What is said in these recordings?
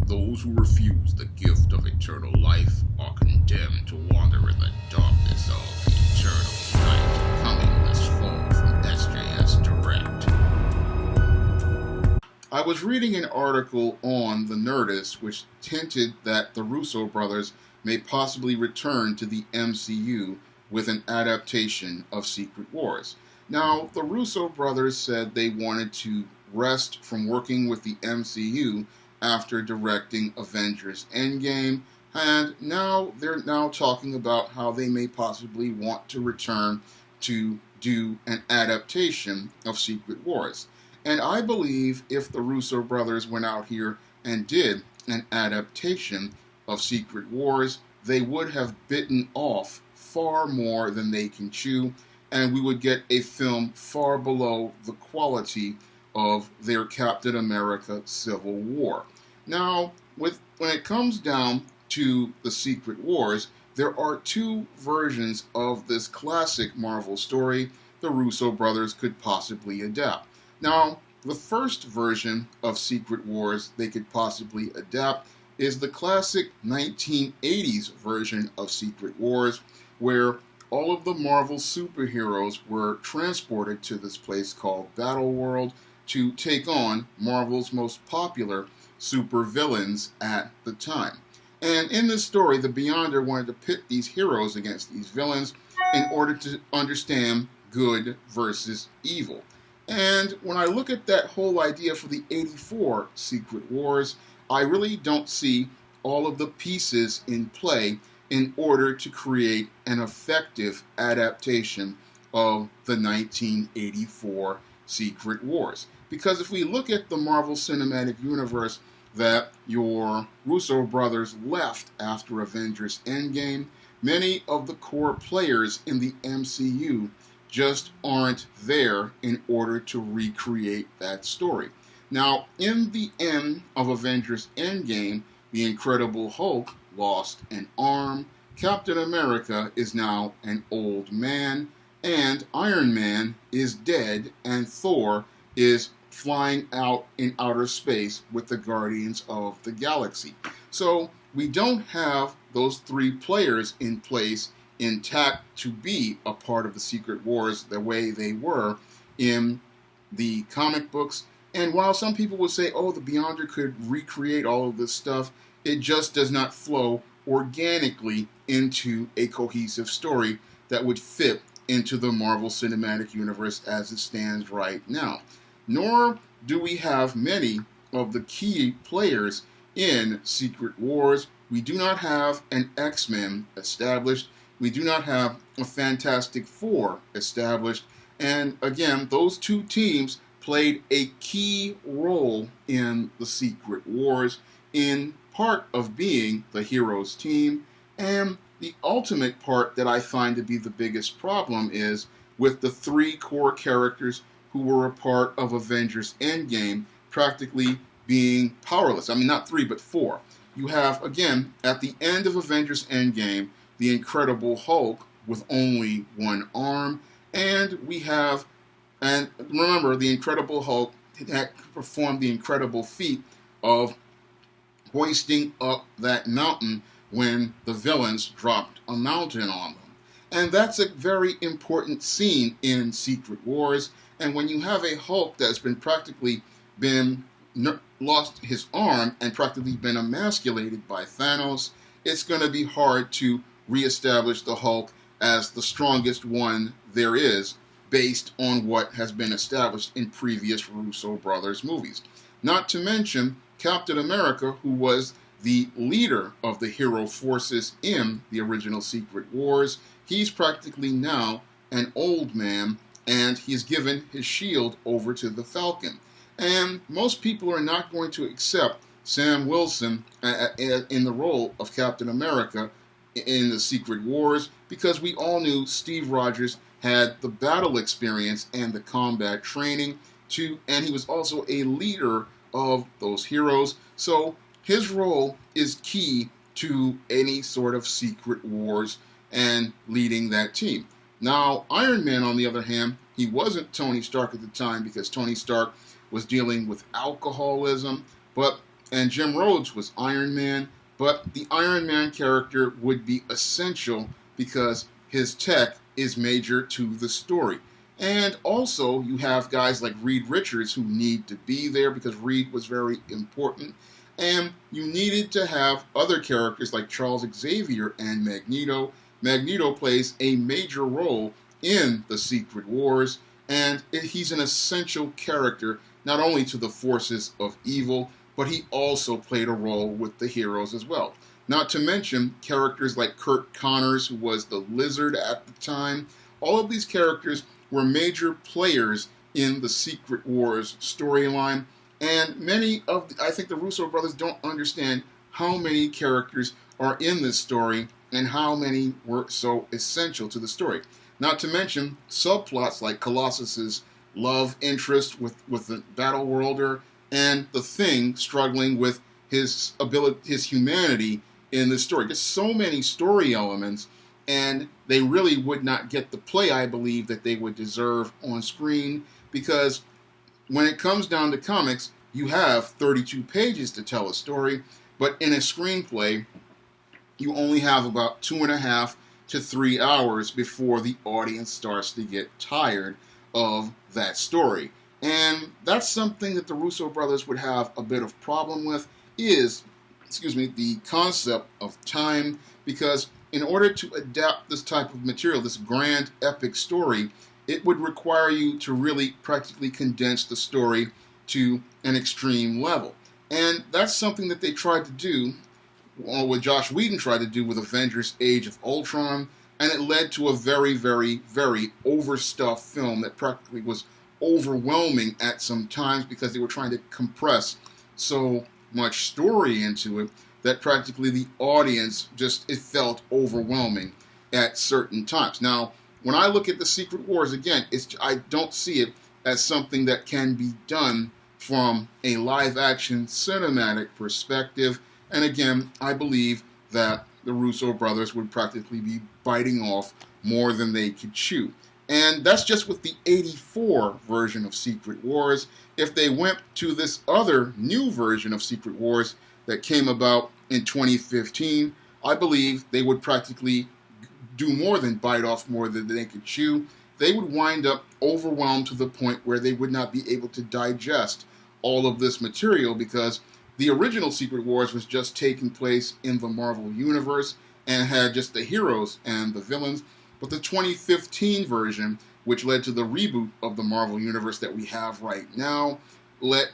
Those who refuse the gift of eternal life are condemned to wander in the darkness of eternal night. Coming this fall from SJS Direct. I was reading an article on the Nerdist which hinted that the Russo brothers may possibly return to the MCU with an adaptation of Secret Wars. Now, the Russo brothers said they wanted to rest from working with the MCU after directing Avengers Endgame, and now they're talking about how they may possibly want to return to do an adaptation of Secret Wars. And I believe if the Russo brothers went out here and did an adaptation of Secret Wars, they would have bitten off far more than they can chew, and we would get a film far below the quality of their Captain America Civil War. Now, when it comes down to the Secret Wars, there are two versions of this classic Marvel story the Russo brothers could possibly adapt. Now, the first version of Secret Wars they could possibly adapt is the classic 1980s version of Secret Wars, where all of the Marvel superheroes were transported to this place called Battle World to take on Marvel's most popular supervillains at the time. And in this story, the Beyonder wanted to pit these heroes against these villains in order to understand good versus evil. And when I look at that whole idea for the 84 Secret Wars, I really don't see all of the pieces in play in order to create an effective adaptation of the 1984 Secret Wars. Because if we look at the Marvel Cinematic Universe that your Russo brothers left after Avengers Endgame, many of the core players in the MCU just aren't there in order to recreate that story. Now, in the end of Avengers Endgame, the Incredible Hulk lost an arm, Captain America is now an old man, and Iron Man is dead, and Thor is flying out in outer space with the Guardians of the Galaxy. So we don't have those three players in place intact to be a part of the Secret Wars the way they were in the comic books. And while some people will say, oh, the Beyonder could recreate all of this stuff, it just does not flow organically into a cohesive story that would fit into the Marvel Cinematic Universe as it stands right now. Nor do we have many of the key players in Secret Wars. We do not have an X-Men established. We do not have a Fantastic Four established. And again, those two teams played a key role in the Secret Wars, in part of being the heroes team. And the ultimate part that I find to be the biggest problem is with the three core characters who were a part of Avengers Endgame practically being powerless. I mean, not three, but four. You have, again, at the end of Avengers Endgame, the Incredible Hulk with only one arm, and remember, the Incredible Hulk had performed the incredible feat of hoisting up that mountain when the villains dropped a mountain on them. And that's a very important scene in Secret Wars. And when you have a Hulk that's lost his arm and practically been emasculated by Thanos, it's going to be hard to reestablish the Hulk as the strongest one there is based on what has been established in previous Russo brothers movies. Not to mention Captain America, who was the leader of the hero forces in the original Secret Wars. He's practically now an old man, and he's given his shield over to the Falcon. And most people are not going to accept Sam Wilson in the role of Captain America in the Secret Wars, because we all knew Steve Rogers had the battle experience and the combat training and he was also a leader of those heroes. So his role is key to any sort of Secret Wars and leading that team. Now, Iron Man, on the other hand, he wasn't Tony Stark at the time because Tony Stark was dealing with alcoholism, but and Jim Rhodes was Iron Man, but the Iron Man character would be essential because his tech is major to the story. And also, you have guys like Reed Richards who need to be there because Reed was very important. And you needed to have other characters like Charles Xavier and Magneto. Magneto plays a major role in the Secret Wars, and he's an essential character not only to the forces of evil, but he also played a role with the heroes as well. Not to mention characters like Kurt Connors, who was the Lizard at the time. All of these characters were major players in the Secret Wars storyline, and I think the Russo brothers don't understand how many characters are in this story and how many were so essential to the story. Not to mention subplots like Colossus's love interest with the Battle Worlder and the Thing struggling with his humanity in this story. Just so many story elements, and they really would not get the play, I believe, that they would deserve on screen, because when it comes down to comics, you have 32 pages to tell a story, but in a screenplay, you only have about 2.5 to 3 hours before the audience starts to get tired of that story. And that's something that the Russo brothers would have a bit of problem with, is, the concept of time, because in order to adapt this type of material, this grand epic story, it would require you to really practically condense the story to an extreme level. And that's something that they tried to do, or what Joss Whedon tried to do with Avengers Age of Ultron, and it led to a very, very, very overstuffed film that practically was overwhelming at some times because they were trying to compress so much story into it that practically the audience it felt overwhelming at certain times. Now, when I look at the Secret Wars, again, I don't see it as something that can be done from a live-action cinematic perspective. And again, I believe that the Russo brothers would practically be biting off more than they could chew. And that's just with the '84 version of Secret Wars. If they went to this other new version of Secret Wars that came about in 2015, I believe they would practically do more than bite off more than they could chew. They would wind up overwhelmed to the point where they would not be able to digest all of this material, because the original Secret Wars was just taking place in the Marvel Universe and had just the heroes and the villains. But the 2015 version, which led to the reboot of the Marvel Universe that we have right now,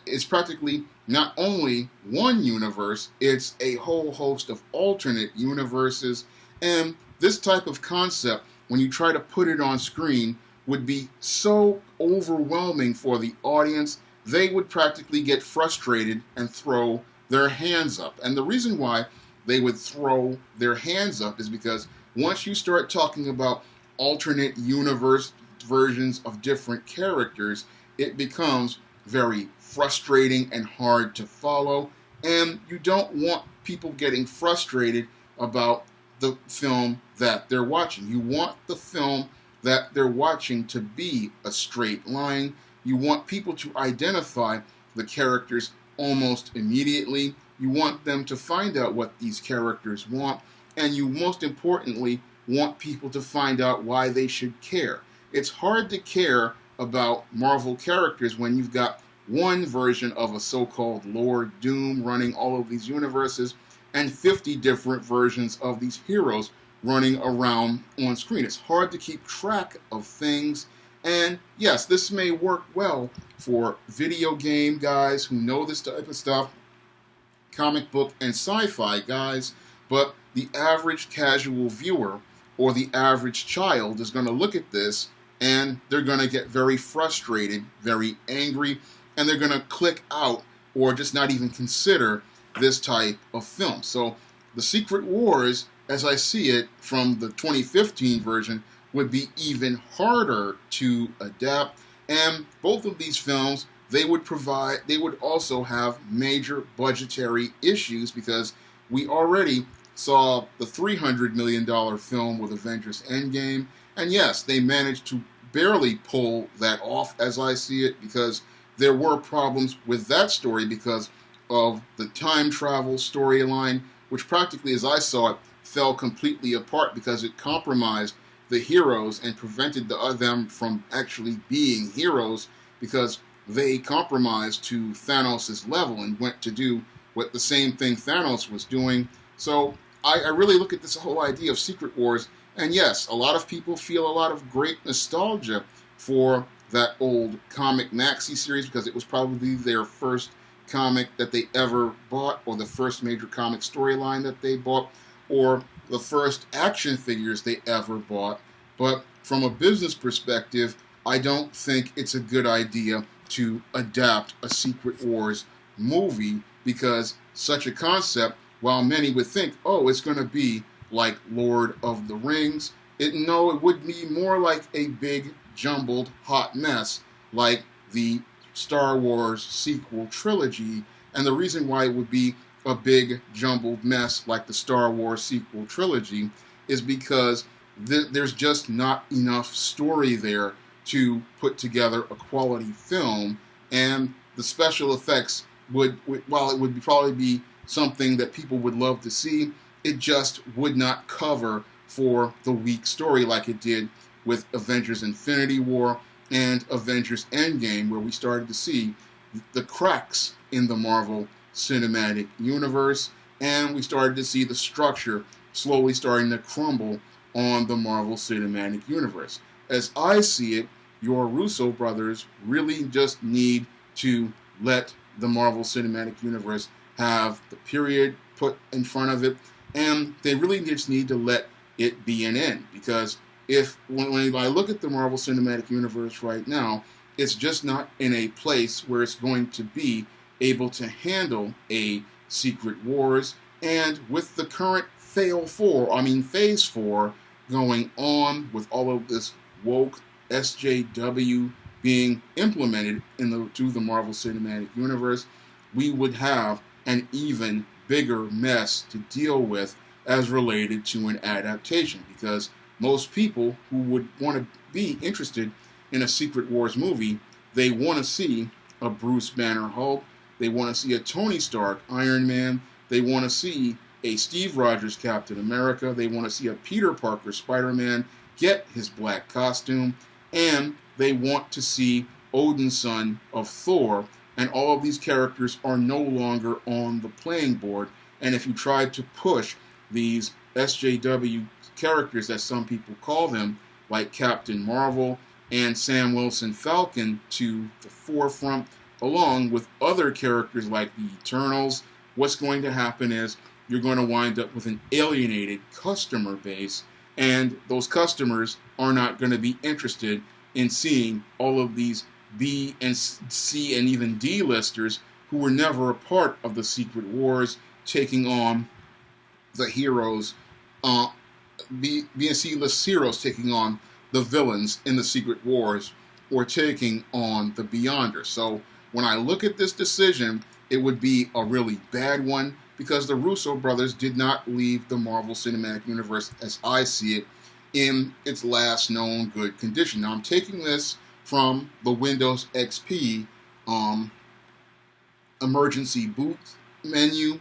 is practically not only one universe, it's a whole host of alternate universes. And this type of concept, when you try to put it on screen, would be so overwhelming for the audience, they would practically get frustrated and throw their hands up. And the reason why they would throw their hands up is because once you start talking about alternate universe versions of different characters, it becomes very frustrating and hard to follow. And you don't want people getting frustrated about the film that they're watching. You want the film that they're watching to be a straight line. You want people to identify the characters almost immediately. You want them to find out what these characters want. And you, most importantly, want people to find out why they should care. It's hard to care about Marvel characters when you've got one version of a so-called Lord Doom running all of these universes and 50 different versions of these heroes running around on screen. It's hard to keep track of things. And yes, this may work well for video game guys who know this type of stuff, comic book and sci-fi guys, but the average casual viewer or the average child is going to look at this and they're going to get very frustrated, very angry, and they're going to click out or just not even consider this type of film. So the Secret Wars, as I see it from the 2015 version, would be even harder to adapt. And both of these films, they would also have major budgetary issues, because we already saw the $300 million film with Avengers Endgame. And yes, they managed to barely pull that off, as I see it, because there were problems with that story because of the time travel storyline, which practically, as I saw it, fell completely apart because it compromised the heroes and prevented them from actually being heroes because they compromised to Thanos' level and went to do what the same thing Thanos was doing. So I really look at this whole idea of Secret Wars, and yes, a lot of people feel a lot of great nostalgia for that old comic maxi series because it was probably their first comic that they ever bought, or the first major comic storyline that they bought, or the first action figures they ever bought. But from a business perspective, I don't think it's a good idea to adapt a Secret Wars movie because such a concept, while many would think, oh, it's going to be like Lord of the Rings, it would be more like a big, jumbled, hot mess like the Star Wars sequel trilogy. And the reason why it would be a big, jumbled mess like the Star Wars sequel trilogy is because there's just not enough story there to put together a quality film, and the special effects while it would probably be something that people would love to see, it just would not cover for the weak story like it did with Avengers Infinity War and Avengers Endgame, where we started to see the cracks in the Marvel Cinematic Universe, and we started to see the structure slowly starting to crumble on the Marvel Cinematic Universe. As I see it, your Russo brothers really just need to let the Marvel Cinematic Universe have the period put in front of it, and they really just need to let it be an end, because when I look at the Marvel Cinematic Universe right now, it's just not in a place where it's going to be able to handle a Secret Wars, and with the current Phase 4 going on with all of this woke SJW being implemented to the Marvel Cinematic Universe, we would have an even bigger mess to deal with as related to an adaptation, because most people who would want to be interested in a Secret Wars movie, they want to see a Bruce Banner Hulk, they want to see a Tony Stark Iron Man, they want to see a Steve Rogers Captain America, they want to see a Peter Parker Spider-Man get his black costume, and they want to see Odin's son of Thor, and all of these characters are no longer on the playing board. And if you try to push these SJW characters, as some people call them, like Captain Marvel and Sam Wilson Falcon, to the forefront, along with other characters like the Eternals, what's going to happen is you're going to wind up with an alienated customer base, and those customers are not going to be interested in seeing all of these B and C and even D listers who were never a part of the Secret Wars taking on the heroes, B and C list heroes taking on the villains in the Secret Wars, or taking on the Beyonders. So when I look at this decision, it would be a really bad one, because the Russo brothers did not leave the Marvel Cinematic Universe, as I see it, in its last known good condition. Now, I'm taking this from the Windows XP emergency boot menu,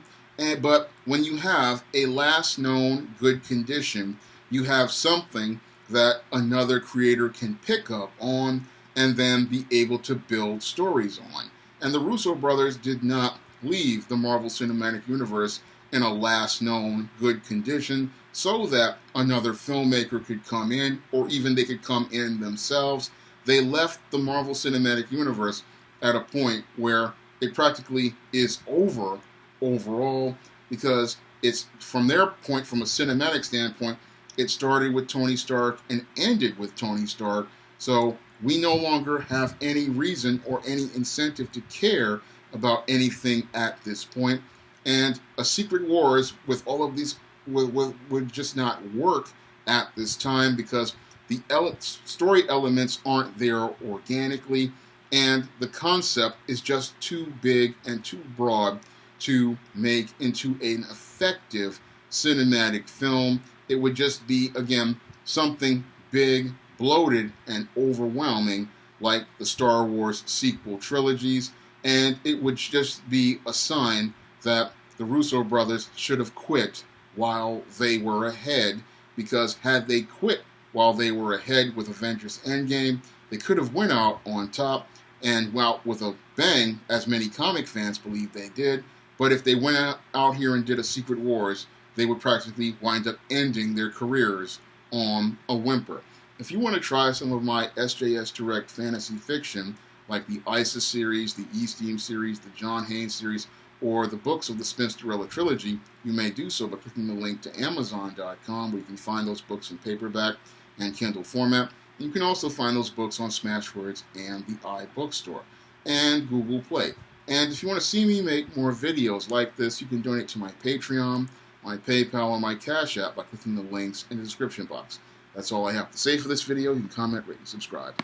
but when you have a last known good condition, you have something that another creator can pick up on and then be able to build stories on. And the Russo brothers did not leave the Marvel Cinematic Universe in a last known good condition so that another filmmaker could come in, or even they could come in themselves. They left the Marvel Cinematic Universe at a point where it practically is over overall, because it's, from their point, from a cinematic standpoint, it started with Tony Stark and ended with Tony Stark. So we no longer have any reason or any incentive to care about anything at this point. And a Secret Wars with all of these would just not work at this time, because the story elements aren't there organically, and the concept is just too big and too broad to make into an effective cinematic film. It would just be, again, something big, bloated, and overwhelming, like the Star Wars sequel trilogies. And it would just be a sign that the Russo brothers should have quit while they were ahead, because had they quit while they were ahead with Avengers Endgame, they could have went out on top and out with a bang, as many comic fans believe they did. But if they went out here and did a Secret Wars, they would practically wind up ending their careers on a whimper. If you want to try some of my SJS Direct fantasy fiction, like the ISIS series, the E-Steam series, the John Haynes series, or the books of the Spinsterella trilogy, you may do so by clicking the link to Amazon.com, where you can find those books in paperback and Kindle format. You can also find those books on Smashwords and the iBookstore and Google Play. And if you want to see me make more videos like this, you can donate to my Patreon, my PayPal, and my Cash App by clicking the links in the description box. That's all I have to say for this video. You can comment, rate, and subscribe.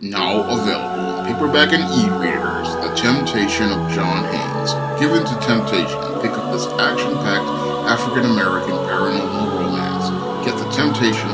Now available on paperback and e-readers, The Temptation of John Haynes. Give in to temptation and pick up this action-packed African-American paranormal romance. Get The Temptation